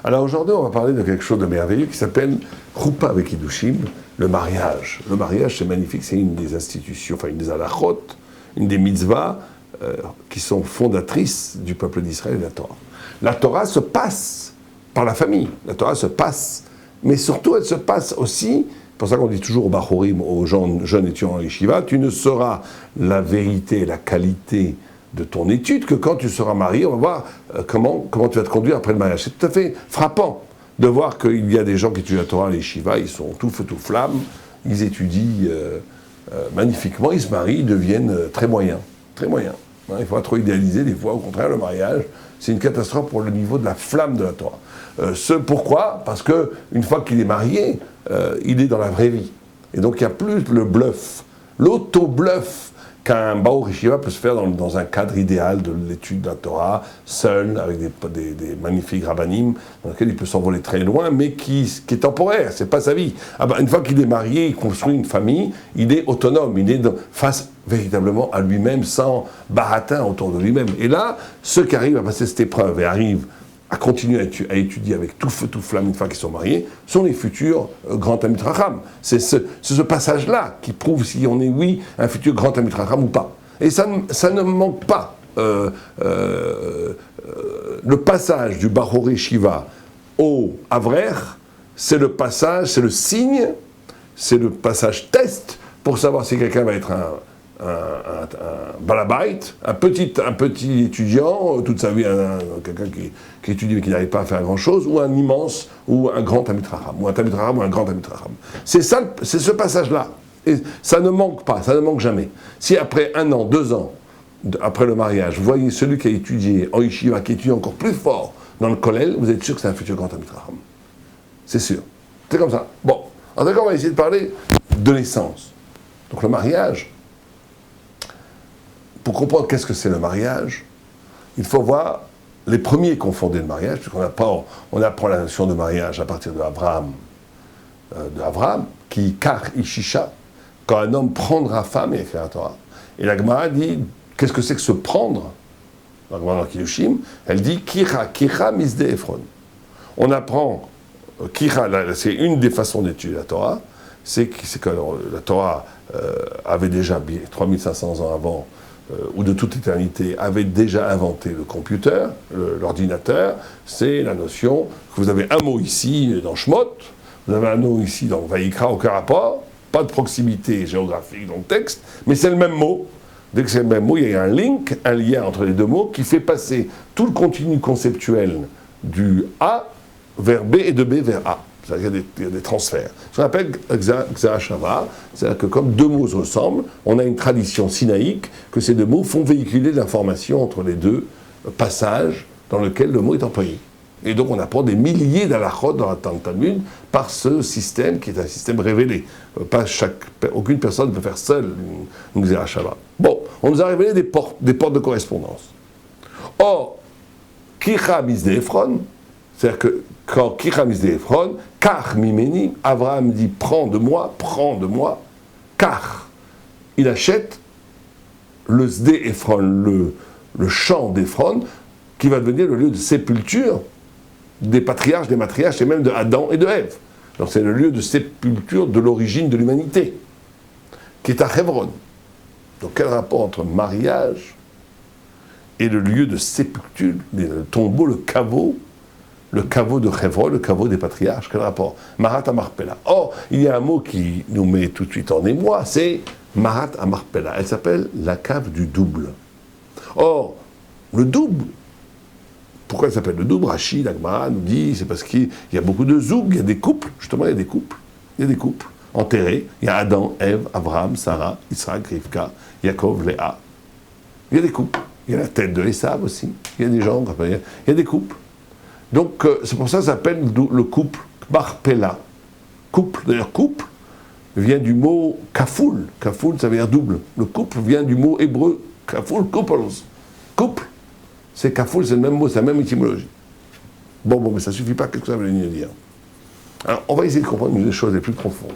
Alors aujourd'hui, on va parler de quelque chose de merveilleux qui s'appelle Choupa avec Hiddushim, le mariage. Le mariage, c'est magnifique, c'est une des institutions, enfin une des halachot, une des mitzvahs qui sont fondatrices du peuple d'Israël et la Torah. La Torah se passe par la famille, la Torah se passe, mais surtout elle se passe aussi, c'est pour ça qu'on dit toujours au Bachorim, aux jeunes étudiants en Yeshiva, tu ne sauras la vérité et la qualité de ton étude que quand tu seras marié, on va voir comment tu vas te conduire après le mariage. C'est tout à fait frappant de voir qu'il y a des gens qui étudient la Torah à l'Yeshiva, ils sont tout feu tout flamme, ils étudient magnifiquement, ils se marient, ils deviennent très moyens. Très moyens. Hein, il ne faut pas trop idéaliser, des fois, au contraire, le mariage, c'est une catastrophe pour le niveau de la flamme de la Torah. Pourquoi ? Parce qu'une fois qu'il est marié, il est dans la vraie vie. Et donc il n'y a plus le bluff, l'auto-bluff qu'un Baor Yeshiva peut se faire dans un cadre idéal de l'étude de la Torah, seul, avec des magnifiques rabbanim, dans lequel il peut s'envoler très loin, mais qui est temporaire, c'est pas sa vie. Une fois qu'il est marié, il construit une famille, il est autonome, il est face véritablement à lui-même, sans baratin autour de lui-même. Et là, ceux qui arrivent à passer cette épreuve et arrivent à continuer à étudier avec tout feu, tout flamme une fois qu'ils sont mariés, sont les futurs grands Talmid Chacham. C'est ce passage-là qui prouve si on est, oui, un futur grand Talmid Chacham ou pas. Et ça ne manque pas. Le passage du Bachor Yeshiva au Avrer, c'est le passage, c'est le signe, c'est le passage test pour savoir si quelqu'un va être un balabait, un petit étudiant, toute sa vie, quelqu'un qui étudie mais qui n'arrive pas à faire grand-chose, ou un immense, ou un grand Talmid Chacham, ou un Talmid Chacham, ou un grand Talmid Chacham. C'est ce passage-là. Et ça ne manque pas, ça ne manque jamais. Si après 1 an, 2 ans, après le mariage, vous voyez celui qui a étudié en Yeshiva, qui étudie encore plus fort dans le Kollel, vous êtes sûr que c'est un futur grand Talmid Chacham. C'est sûr. C'est comme ça. Bon. En tout cas, on va essayer de parler de l'essence. Donc le mariage, pour comprendre qu'est-ce que c'est le mariage, il faut voir les premiers qui ont fondé le mariage, puisqu'on apprend la notion de mariage à partir de Abraham, qui kar ishisha, quand un homme prendra femme, il écrit la Torah. Et la Gemara dit, qu'est-ce que c'est que se prendre ? La Gemara dans Kiddushin, elle dit kira misde Ephron. On apprend, kira, c'est une des façons d'étudier la Torah, c'est que la Torah avait déjà, 3500 ans avant, ou de toute éternité, avait déjà inventé le computer, l'ordinateur. C'est la notion que vous avez un mot ici dans Shemot, vous avez un mot ici dans Vayikra, aucun rapport, pas de proximité géographique dans le texte, mais c'est le même mot. Dès que c'est le même mot, il y a un link, un lien entre les deux mots qui fait passer tout le contenu conceptuel du A vers B et de B vers A. C'est-à-dire qu'il y a des transferts. Ce qu'on appelle Xahashava, c'est-à-dire que comme deux mots se ressemblent, on a une tradition sinaïque que ces deux mots font véhiculer l'information entre les deux passages dans lesquels le mot est employé. Et donc on apprend des milliers d'halachot dans la Talmud par ce système qui est un système révélé. Aucune personne ne peut faire seule une Xahashava. Bon, on nous a révélé des portes de correspondance. Or, Kicha Misde Ephron, c'est-à-dire que quand Kicha Misde Ephron, Kach Mimeni, Abraham dit prends de moi, Kach. Il achète le Sde Ephron, le champ d'Ephron, qui va devenir le lieu de sépulture des patriarches, des matriarches, et même de Adam et de Ève. Donc c'est le lieu de sépulture de l'origine de l'humanité, qui est à Hebron. Donc quel rapport entre mariage et le lieu de sépulture, le tombeau, le caveau de Hebron, le caveau des patriarches, quel rapport ? Marat Amarpela. Or, il y a un mot qui nous met tout de suite en émoi, c'est Marat Amarpela. Elle s'appelle la cave du double. Or, le double, pourquoi elle s'appelle le double ? Rachid, Agmara nous dit, c'est parce qu'il y a beaucoup de zoug, il y a des couples, justement il y a des couples enterrés. Il y a Adam, Ève, Abraham, Sarah, Isaac, Rivka, Yaakov, Léa. Il y a des couples. Il y a la tête de Esav aussi. Il y a des gens, il y a des couples. Donc, c'est pour ça que ça s'appelle le couple Marpella. Couple, d'ailleurs, couple vient du mot kafoul. Kafoul, ça veut dire double. Le couple vient du mot hébreu kafoul, couples. Couple, c'est kafoul, c'est le même mot, c'est la même étymologie. Bon, mais ça ne suffit pas, qu'est-ce que ça veut dire ? Alors, on va essayer de comprendre une des choses les plus profondes.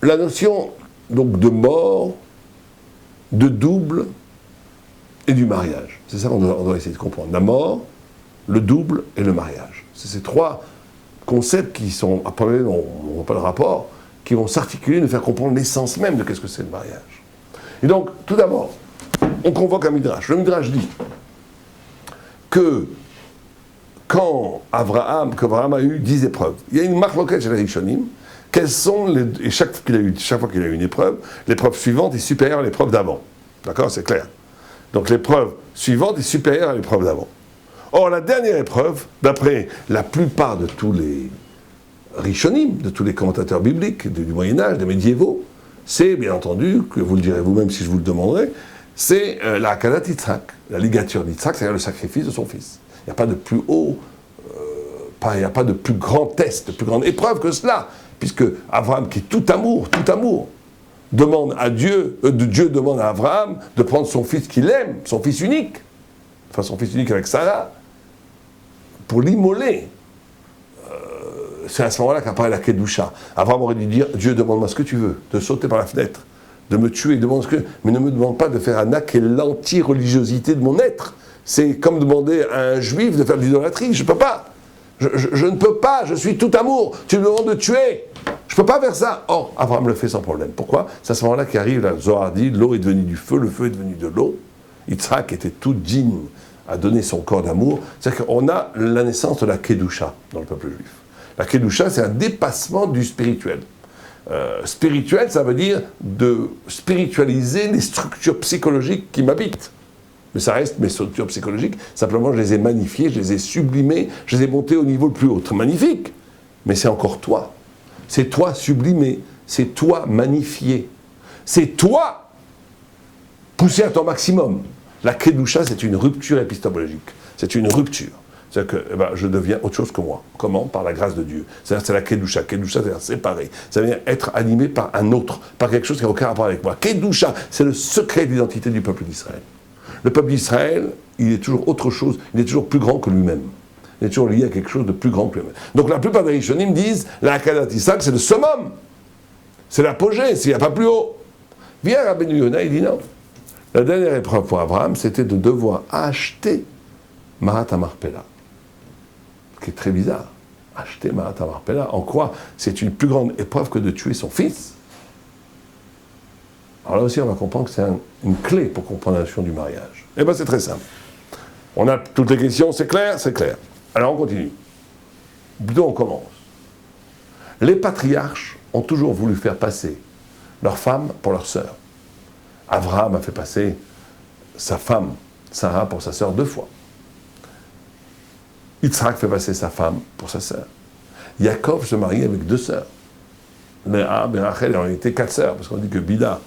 La notion, donc, de mort, de double, et du mariage. C'est ça qu'on doit essayer de comprendre. La mort le double et le mariage. C'est ces trois concepts qui sont, après, on voit pas le rapport, qui vont s'articuler, nous faire comprendre l'essence même de qu'est-ce que c'est le mariage. Et donc, tout d'abord, on convoque un midrash. Le midrash dit que quand Abraham a eu 10 épreuves, il y a une marloquette chez les Rishonim, quelles sont et chaque fois qu'il a eu une épreuve, l'épreuve suivante est supérieure à l'épreuve d'avant. D'accord, c'est clair. Donc l'épreuve suivante est supérieure à l'épreuve d'avant. Or, la dernière épreuve, d'après la plupart de tous les Rishonim, de tous les commentateurs bibliques du Moyen-Âge, des médiévaux, c'est bien entendu, que vous le direz vous-même si je vous le demanderai, c'est la Hakadat Yitzhak, la ligature d'Yitzhak, c'est-à-dire le sacrifice de son fils. Il n'y a pas de plus haut, il n'y a pas de plus grand test, de plus grande épreuve que cela, puisque Abraham, qui est tout amour, demande à Dieu, Dieu demande à Abraham de prendre son fils qu'il aime, son fils unique avec Sarah, pour l'immoler. C'est à ce moment-là qu'apparaît la Kedusha. Abraham aurait dû dire, Dieu, demande-moi ce que tu veux, de sauter par la fenêtre, de me tuer, demande ce que... mais ne me demande pas de faire un acte qui est l'anti-religiosité de mon être. C'est comme demander à un juif de faire de l'idolâtrie, je ne peux pas. Je ne peux pas, je suis tout amour, tu me demandes de tuer. Je ne peux pas faire ça. Or, Abraham le fait sans problème. Pourquoi ? C'est à ce moment-là qu'arrive la Zohar dit, l'eau est devenue du feu, le feu est devenu de l'eau. Yitzhak était tout digne à donner son corps d'amour. C'est-à-dire qu'on a la naissance de la Kedusha dans le peuple juif. La Kedusha, c'est un dépassement du spirituel. Spirituel, ça veut dire de spiritualiser les structures psychologiques qui m'habitent. Mais ça reste mes structures psychologiques, simplement je les ai magnifiées, je les ai sublimées, je les ai montées au niveau le plus haut. Très magnifique, mais c'est encore toi. C'est toi sublimé, c'est toi magnifié. C'est toi poussé à ton maximum. La Kedusha, c'est une rupture épistémologique. C'est une rupture. C'est-à-dire que je deviens autre chose que moi. Comment ? Par la grâce de Dieu. C'est-à-dire c'est la Kedusha. Kedusha, c'est-à-dire séparé. Ça veut dire être animé par un autre, par quelque chose qui n'a aucun rapport avec moi. Kedusha, c'est le secret de l'identité du peuple d'Israël. Le peuple d'Israël, il est toujours autre chose, il est toujours plus grand que lui-même. Il est toujours lié à quelque chose de plus grand que lui-même. Donc la plupart des Rishonim disent, la Hakadat Yitzhak, c'est le summum. C'est l'apogée, s'il n'y a pas plus haut. Vient Rabbeinu Yonah, il dit non. La dernière épreuve pour Abraham, c'était de devoir acheter Marat HaMarpela. Ce qui est très bizarre. Acheter Marat HaMarpela, en quoi c'est une plus grande épreuve que de tuer son fils. Alors là aussi, on va comprendre que c'est une clé pour comprendre la notion du mariage. Eh bien, c'est très simple. On a toutes les questions, c'est clair ? C'est clair. Alors, on continue. D'où on commence ? Les patriarches ont toujours voulu faire passer leur femme pour leur sœur. Abraham a fait passer sa femme, Sarah, pour sa sœur 2 fois. Yitzhak fait passer sa femme pour sa sœur. Yaakov se marie avec 2 sœurs. Léa, Rachel, en réalité 4 sœurs, parce qu'on dit que Bila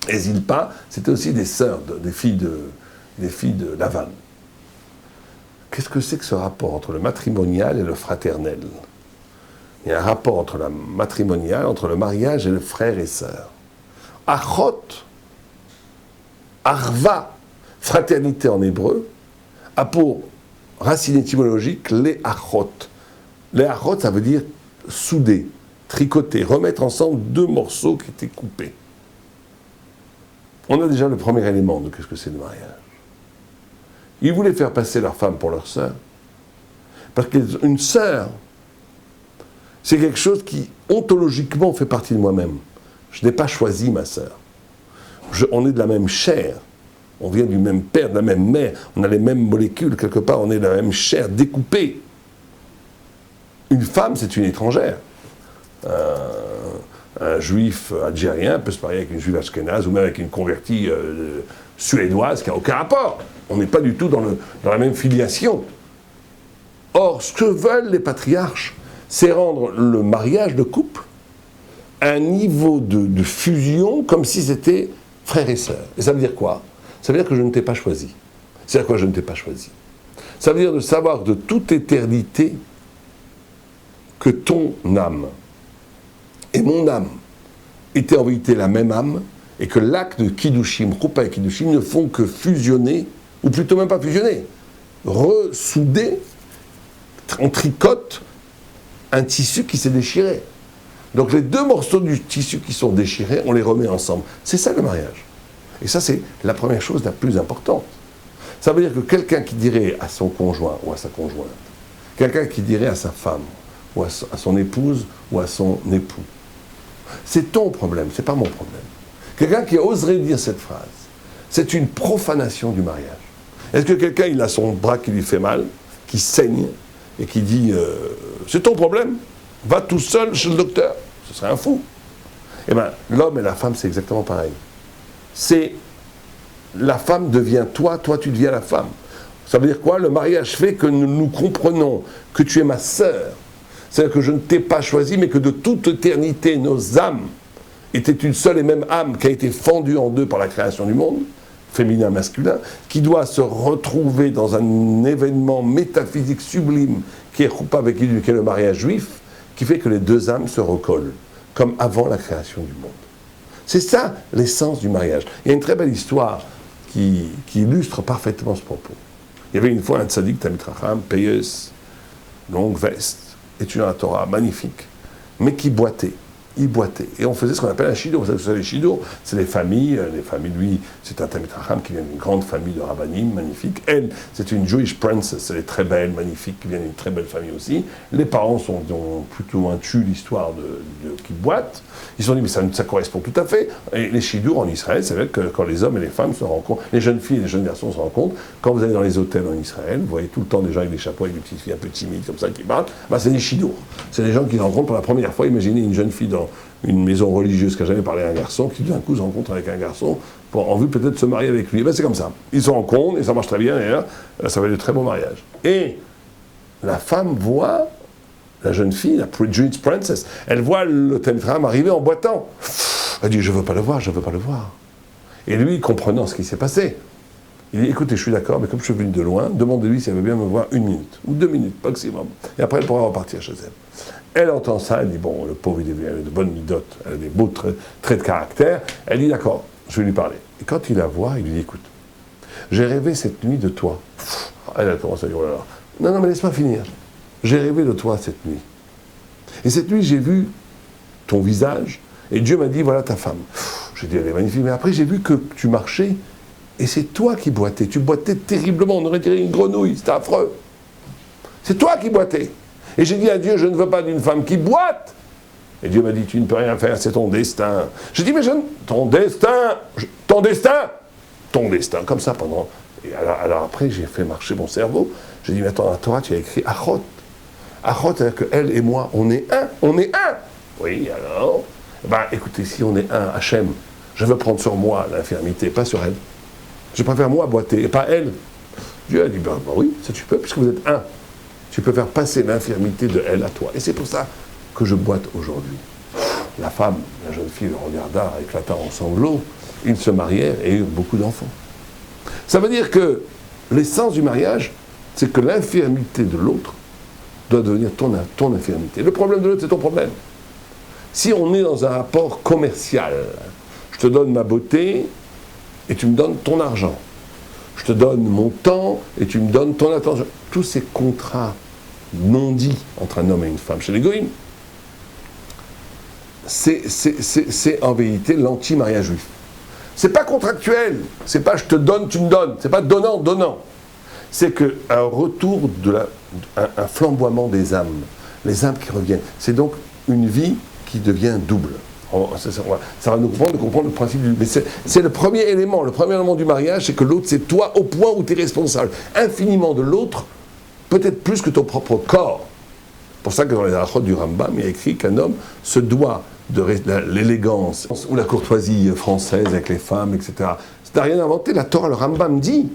et Zilpa, c'était aussi des sœurs, des filles de Lavan. Qu'est-ce que c'est que ce rapport entre le matrimonial et le fraternel ? Il y a un rapport entre le matrimonial, entre le mariage et le frère et sœur. Achot, Arva, fraternité en hébreu, a pour racine étymologique les achot. Les achot, ça veut dire souder, tricoter, remettre ensemble 2 morceaux qui étaient coupés. On a déjà le premier élément de qu'est-ce que c'est le mariage. Ils voulaient faire passer leur femme pour leur sœur. Parce qu'une sœur, c'est quelque chose qui, ontologiquement, fait partie de moi-même. Je n'ai pas choisi ma sœur. On est de la même chair. On vient du même père, de la même mère. On a les mêmes molécules. Quelque part, on est de la même chair découpée. Une femme, c'est une étrangère. Un juif algérien peut se marier avec une juive ashkénaze ou même avec une convertie suédoise qui n'a aucun rapport. On n'est pas du tout dans la même filiation. Or, ce que veulent les patriarches, c'est rendre le mariage de couple à un niveau de fusion comme si c'était frère et sœur. Et ça veut dire quoi ? Ça veut dire que je ne t'ai pas choisi. C'est à quoi je ne t'ai pas choisi ? Ça veut dire de savoir de toute éternité que ton âme et mon âme étaient en vérité la même âme, et que l'acte de Kiddushim, Choupa et Kiddushim, ne font que fusionner, ou plutôt même pas fusionner, ressouder, on tricote un tissu qui s'est déchiré. Donc les 2 morceaux du tissu qui sont déchirés, on les remet ensemble. C'est ça le mariage. Et ça, c'est la première chose la plus importante. Ça veut dire que quelqu'un qui dirait à son conjoint ou à sa conjointe, quelqu'un qui dirait à sa femme, ou à son épouse, ou à son époux, c'est ton problème, c'est pas mon problème. Quelqu'un qui oserait dire cette phrase, c'est une profanation du mariage. Est-ce que quelqu'un, il a son bras qui lui fait mal, qui saigne, et qui dit c'est ton problème, va tout seul chez le docteur, ce serait un fou. Eh bien, l'homme et la femme, c'est exactement pareil. C'est la femme devient toi, toi tu deviens la femme. Ça veut dire quoi? Le mariage fait que nous comprenons que tu es ma sœur. C'est-à-dire que je ne t'ai pas choisi, mais que de toute éternité, nos âmes étaient une seule et même âme qui a été fendue en deux par la création du monde, féminin, masculin, qui doit se retrouver dans un événement métaphysique sublime qui est Choupa avec qui est le mariage juif, qui fait que les deux âmes se recollent, comme avant la création du monde. C'est ça l'essence du mariage. Il y a une très belle histoire qui illustre parfaitement ce propos. Il y avait une fois un tzaddik, Talmid Chacham, Payes, longue veste, étudiant la Torah, magnifique, mais qui boitait. Il boitait. Et on faisait ce qu'on appelle un shidur. Vous savez ce que c'est les shidur? C'est les familles, lui, c'est un Talmid Chacham qui vient d'une grande famille de rabbanim, magnifique. Elle, c'est une Jewish princess, elle est très belle, magnifique, qui vient d'une très belle famille aussi. Les parents ont plutôt intu l'histoire qui boite. Ils se sont dit, mais ça correspond tout à fait. Et les shidur en Israël, c'est vrai que quand les hommes et les femmes se rencontrent, les jeunes filles et les jeunes garçons se rencontrent, quand vous allez dans les hôtels en Israël, vous voyez tout le temps des gens avec des chapeaux, avec des petites filles un peu timides, comme ça, qui parlent, c'est des shidur. C'est des gens qui se rencontrent pour la première fois. Imaginez une jeune fille dans une maison religieuse qui n'a jamais parlé à un garçon, qui d'un coup se rencontre avec un garçon, en vue peut-être de se marier avec lui. C'est comme ça. Ils se rencontrent, et ça marche très bien, et là, ça va être de très beaux mariages. Et la femme voit la jeune fille, la Jewish princess, elle voit le Talmid Chacham arriver en boitant. Elle dit, je ne veux pas le voir, je ne veux pas le voir. Et lui, comprenant ce qui s'est passé, il dit, écoutez, je suis d'accord, mais comme je suis venu de loin, demandez-lui si elle veut bien me voir 1 minute, ou 2 minutes, maximum. Et après, elle pourra repartir chez elle. Elle entend ça, elle dit, bon, le pauvre, il a de bonnes midotes, elle a des beaux traits de caractère. Elle dit, d'accord, je vais lui parler. Et quand il la voit, il lui dit, écoute, j'ai rêvé cette nuit de toi. Elle commence à dire, oh là là. Non, mais laisse-moi finir. J'ai rêvé de toi cette nuit. Et cette nuit, j'ai vu ton visage, et Dieu m'a dit, voilà ta femme. J'ai dit, elle est magnifique, mais après, j'ai vu que tu marchais, et c'est toi qui boitais. Tu boitais terriblement, on aurait tiré une grenouille, c'était affreux. C'est toi qui boitais. Et j'ai dit à Dieu, je ne veux pas d'une femme qui boite. Et Dieu m'a dit, tu ne peux rien faire, c'est ton destin. J'ai dit, mais ton destin, comme ça pendant... Et alors après, j'ai fait marcher mon cerveau. J'ai dit, mais attends, dans la Torah, tu as écrit Achot. Achot, c'est-à-dire qu'elle et moi, on est un. Oui, alors... écoutez, si on est un, Hachem, je veux prendre sur moi l'infirmité, pas sur elle. Je préfère moi boiter, et pas elle. Dieu a dit, oui, ça tu peux, puisque vous êtes un. Tu peux faire passer l'infirmité de elle à toi. Et c'est pour ça que je boite aujourd'hui. La femme, la jeune fille, le regarda, éclata en sanglots. Ils se marièrent et eurent beaucoup d'enfants. Ça veut dire que l'essence du mariage, c'est que l'infirmité de l'autre doit devenir ton infirmité. Le problème de l'autre, c'est ton problème. Si on est dans un rapport commercial, je te donne ma beauté et tu me donnes ton argent. Je te donne mon temps et tu me donnes ton attention. Tous ces contrats non dits entre un homme et une femme chez les goïms, c'est en vérité l'anti-mariage juif. C'est pas contractuel, c'est pas je te donne, tu me donnes, c'est pas donnant. C'est qu'un retour un flamboiement des âmes, les âmes qui reviennent. C'est donc une vie qui devient double. Ça va nous comprendre le principe du... Mais c'est le premier élément. Le premier élément du mariage, c'est que l'autre, c'est toi au point où tu es responsable. Infiniment de l'autre, peut-être plus que ton propre corps. C'est pour ça que dans les halachot du Rambam, il y a écrit qu'un homme se doit de l'élégance ou la courtoisie française avec les femmes, etc. Ça n'a rien inventé. La Torah, le Rambam dit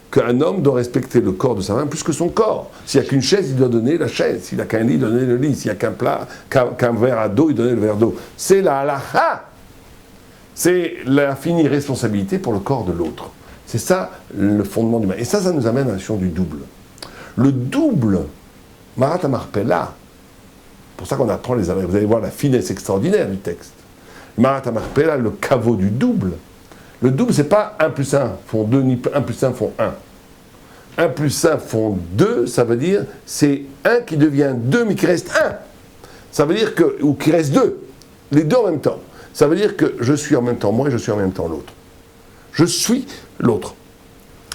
qu'un homme doit respecter le corps de sa femme plus que son corps. S'il n'y a qu'une chaise, il doit donner la chaise. S'il n'a qu'un lit, il doit donner le lit. S'il n'y a qu'un plat, qu'un verre à d'eau, il doit donner le verre d'eau. C'est la halacha. C'est la finie responsabilité pour le corps de l'autre. C'est ça le fondement du mal. Et ça nous amène à la notion du double. Le double, Marat Amarpella, pour ça qu'on apprend les Américains. Vous allez voir la finesse extraordinaire du texte. Marat Amarpella, le caveau du double. Le double, c'est pas 1 plus 1 font 2, ni 1 plus 1 font 1. 1 plus 1 font 2, ça veut dire c'est 1 qui devient 2, mais qui reste 1. Ça veut dire que, ou qui reste 2, les deux en même temps. Ça veut dire que je suis en même temps moi et je suis en même temps l'autre. Je suis l'autre.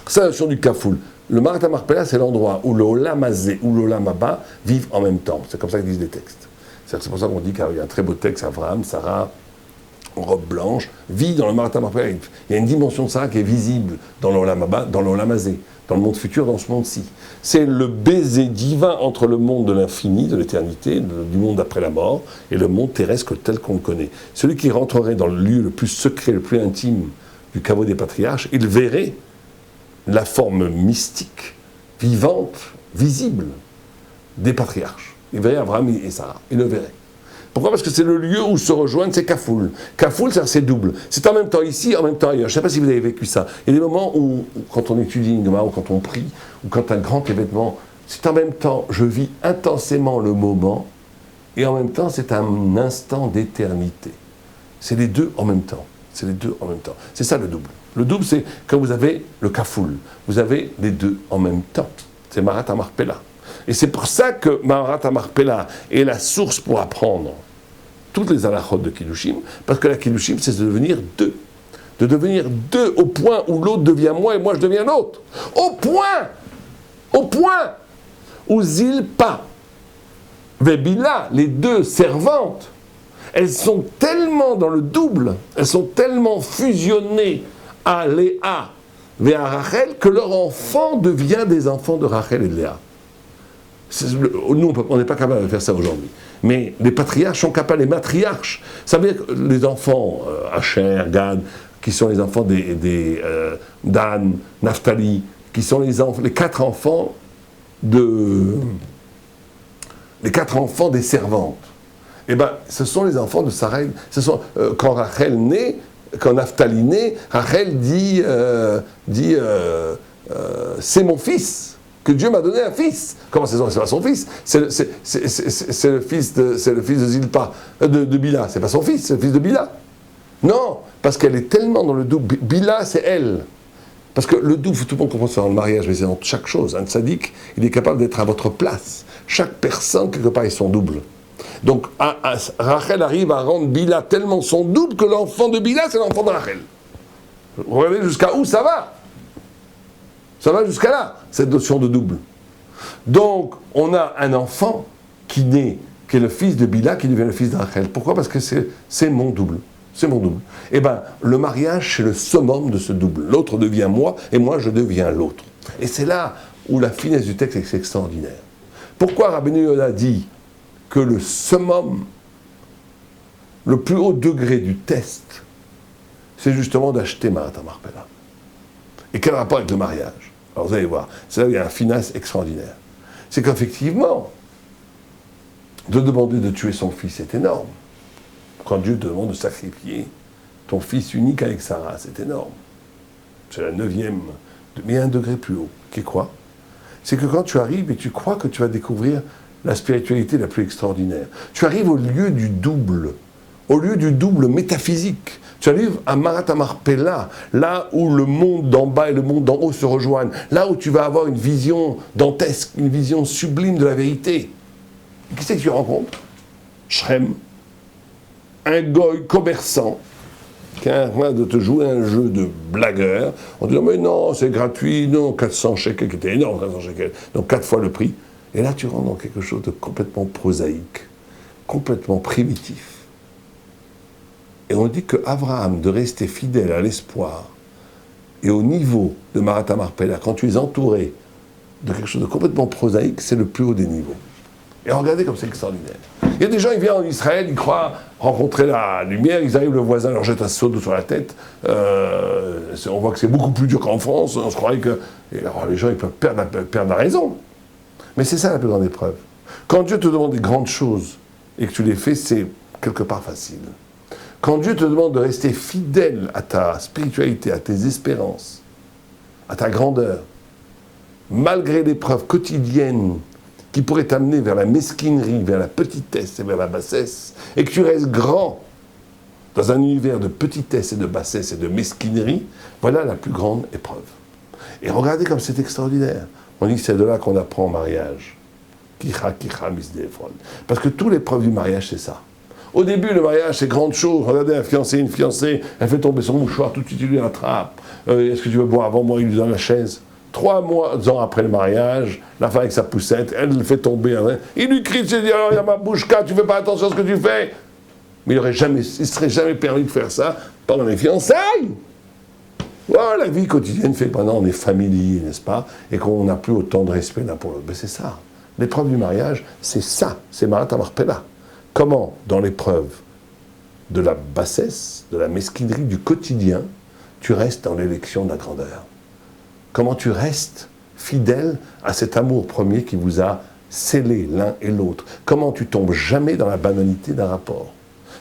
C'est la notion du kafoul. Le Marat HaMarpela, c'est l'endroit où le Olam Hazé ou l'Olam Haba vivent en même temps. C'est comme ça qu'ils disent les textes. C'est pour ça qu'on dit qu'il y a un très beau texte, Abraham, Sarah, en robe blanche, vit dans le Marat HaMarpela. Il y a une dimension de Sarah qui est visible dans l'Olam Haba, dans l'Olam Hazé, dans le monde futur, dans ce monde-ci. C'est le baiser divin entre le monde de l'infini, de l'éternité, du monde après la mort, et le monde terrestre tel qu'on le connaît. Celui qui rentrerait dans le lieu le plus secret, le plus intime du caveau des patriarches, il verrait la forme mystique, vivante, visible des patriarches. Il verrait Abraham et Sarah, il le verrait. Pourquoi ? Parce que c'est le lieu où se rejoignent, c'est Kafoul. Kafoul, c'est double. C'est en même temps ici, en même temps ailleurs. Je ne sais pas si vous avez vécu ça. Il y a des moments où, quand on étudie une Gemara, ou quand on prie, ou quand un grand événement, c'est en même temps, je vis intensément le moment, et en même temps, c'est un instant d'éternité. C'est les deux en même temps. C'est les deux en même temps. C'est ça le double. Le double, c'est quand vous avez le kafoul. Vous avez les deux en même temps. C'est Marat HaMarpela. Et c'est pour ça que Marat HaMarpela est la source pour apprendre toutes les halachot de Kiddushim, parce que la Kiddushim, c'est de devenir deux. De devenir deux au point où l'autre devient moi et moi je deviens l'autre. Au point où Zilpa, Vebila, les deux servantes, elles sont tellement dans le double, elles sont tellement fusionnées à Léa et à Rachel que leur enfant devient des enfants de Rachel et de Léa. Nous, on n'est pas capable de faire ça aujourd'hui. Mais les patriarches sont capables, les matriarches. Ça veut dire que les enfants, Asher, Gad, qui sont les enfants Dan, Naphtali, qui sont les quatre enfants des servantes. Eh bien, ce sont les enfants de Sarah. Quand Rachel naît, quand Naphtali naît, Rachel dit c'est mon fils, que Dieu m'a donné un fils. Comment c'est pas son fils? C'est le fils de Zilpa, de Bila. C'est pas son fils, c'est le fils de Bila. Non, parce qu'elle est tellement dans le double. Bila, c'est elle. Parce que le double, tout le monde comprend ça dans le mariage, mais c'est dans chaque chose. Un tzaddik, il est capable d'être à votre place. Chaque personne, quelque part, est son double. Donc, Rachel arrive à rendre Bila tellement son double que l'enfant de Bila, c'est l'enfant de Rachel. Regardez jusqu'à où ça va. Ça va jusqu'à là, cette notion de double. Donc, on a un enfant qui naît, qui est le fils de Bila, qui devient le fils de Rachel. Pourquoi ? Parce que c'est mon double. C'est mon double. Eh bien, le mariage, c'est le summum de ce double. L'autre devient moi, et moi, je deviens l'autre. Et c'est là où la finesse du texte est extraordinaire. Pourquoi Rabbeinu Yonah dit que le summum, le plus haut degré du test, c'est justement d'acheter Marat HaMarpela. Et quel rapport avec le mariage ? Alors vous allez voir, c'est là où il y a une finesse extraordinaire. C'est qu'effectivement, de demander de tuer son fils, c'est énorme. Quand Dieu te demande de sacrifier ton fils unique avec Sarah, c'est énorme. C'est la 9e, mais il y a un degré plus haut, qui est quoi ? C'est que quand tu arrives et tu crois que tu vas découvrir la spiritualité la plus extraordinaire, tu arrives au lieu du double métaphysique. Tu arrives à Marat HaMarpela, là où le monde d'en bas et le monde d'en haut se rejoignent, là où tu vas avoir une vision dantesque, une vision sublime de la vérité. Et qui c'est que tu rencontres ? Shrem, un goy commerçant, qui a un train de te jouer un jeu de blagueur, en disant mais non, c'est gratuit, non, 400 shekels, qui était énorme, 400 shekels, donc 4 fois le prix. Et là, tu rentres dans quelque chose de complètement prosaïque, complètement primitif. Et on dit que Abraham, de rester fidèle à l'espoir et au niveau de Marat HaMarpela, quand tu es entouré de quelque chose de complètement prosaïque, c'est le plus haut des niveaux. Et regardez comme c'est extraordinaire. Il y a des gens, ils viennent en Israël, ils croient rencontrer la lumière, ils arrivent, le voisin leur jette un seau d'eau sur la tête. On voit que c'est beaucoup plus dur qu'en France. On se croirait que... Et alors les gens, ils peuvent perdre la raison. Mais c'est ça la plus grande épreuve. Quand Dieu te demande des grandes choses et que tu les fais, c'est quelque part facile. Quand Dieu te demande de rester fidèle à ta spiritualité, à tes espérances, à ta grandeur, malgré l'épreuve quotidienne qui pourrait t'amener vers la mesquinerie, vers la petitesse et vers la bassesse, et que tu restes grand dans un univers de petitesse et de bassesse et de mesquinerie, voilà la plus grande épreuve. Et regardez comme c'est extraordinaire. On dit que c'est de là qu'on apprend au mariage. Kicha, kicha, misde Ephron. Parce que toute l'épreuve du mariage, c'est ça. Au début, le mariage, c'est grande chose. Regardez un fiancé, une fiancée, elle fait tomber son mouchoir, tout de suite, il lui rattrape. Est-ce que tu veux boire avant moi? Il lui donne la chaise. 3 ans après le mariage, la femme avec sa poussette, elle le fait tomber. Il lui crie, il dit, alors il y a ma bouche-ca, tu fais pas attention à ce que tu fais. Mais il ne serait jamais permis de faire ça pendant les fiançailles. Voilà, la vie quotidienne fait pendant on est familier, n'est-ce pas? Et qu'on n'a plus autant de respect l'un pour l'autre. Mais c'est ça. L'épreuve du mariage, c'est ça. C'est Marat Marpella. Comment, dans l'épreuve de la bassesse, de la mesquinerie du quotidien, tu restes dans l'élection de la grandeur? Comment tu restes fidèle à cet amour premier qui vous a scellé l'un et l'autre? Comment tu tombes jamais dans la banalité d'un rapport?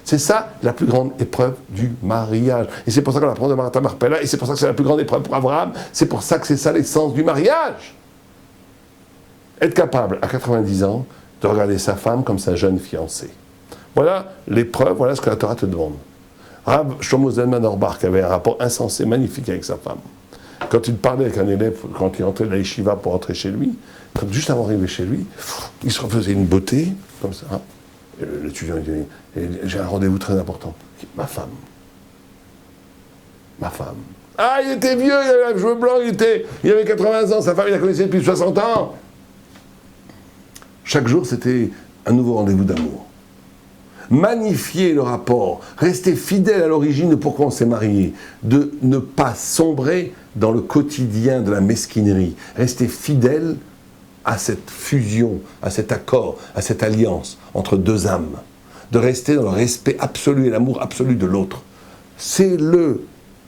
C'est ça la plus grande épreuve du mariage. Et c'est pour ça qu'on apprend de Martha Marpella, et c'est pour ça que c'est la plus grande épreuve pour Abraham. C'est pour ça que c'est ça l'essence du mariage. Être capable, à 90 ans, de regarder sa femme comme sa jeune fiancée. Voilà l'épreuve, voilà ce que la Torah te demande. Rav Shlomo Zalman Auerbach avait un rapport insensé, magnifique avec sa femme. Quand il parlait avec un élève, quand il rentrait de la yeshiva pour rentrer chez lui, juste avant d'arriver chez lui, il se refaisait une beauté, comme ça. L'étudiant, il dit, j'ai un rendez-vous très important. Ma femme. Ma femme. Ah, il était vieux, il avait les cheveux blancs, il avait 80 ans, sa femme, il la connaissait depuis 60 ans. Chaque jour, c'était un nouveau rendez-vous d'amour. Magnifier le rapport, rester fidèle à l'origine de pourquoi on s'est marié, de ne pas sombrer dans le quotidien de la mesquinerie, rester fidèle à cette fusion, à cet accord, à cette alliance entre deux âmes, de rester dans le respect absolu et l'amour absolu de l'autre. C'est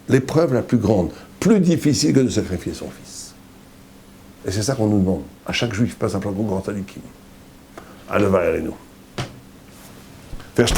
l'épreuve la plus grande, plus difficile que de sacrifier son fils. Et c'est ça qu'on nous demande, à chaque juif, pas simplement grand sadikim. Allez, nous.